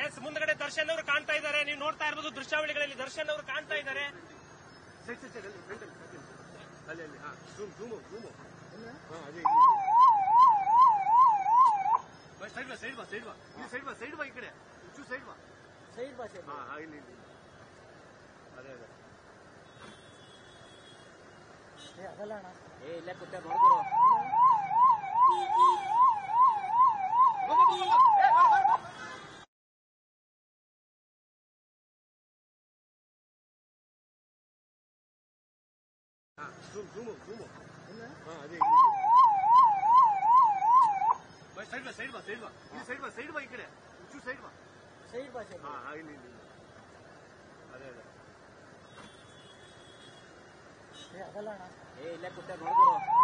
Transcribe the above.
S ಮುಂದ್ಗಡೆ ದರ್ಶನ್ ಅವರು ಕಾಣ್ತಾ ಇದ್ದಾರೆ. ನೀವು ನೋಡ್ತಾ ಇರಬಹುದು ದೃಶ್ಯಾವಳಿಗಳಲ್ಲಿ ದರ್ಶನ್ ಅವರು ಕಾಣ್ತಾ ಇದ್ದಾರೆ. ಸೈಡ್ ಬಾ ಈ ಕಡೆ ಸೈಡ್ ಬಾ ಇಲ್ಲಿ ಅದೇ ಅದಲ್ಲ ಅಣ್ಣ ಇಲ್ಲೇ ಕೂತ ನೋಡ್ಕೊಡು. ಅದೇ ಸೈಡ್ ಬಾ ಈ ಕಡೆ ಸೈಡ್ ಬಾ ಇಲ್ಲಿ ಅದೇ ಅದಲ್ಲ ಅಣ್ಣ ಇಲ್ಲೇ ಕೂತ ನೋಡ್ಕೊಡು.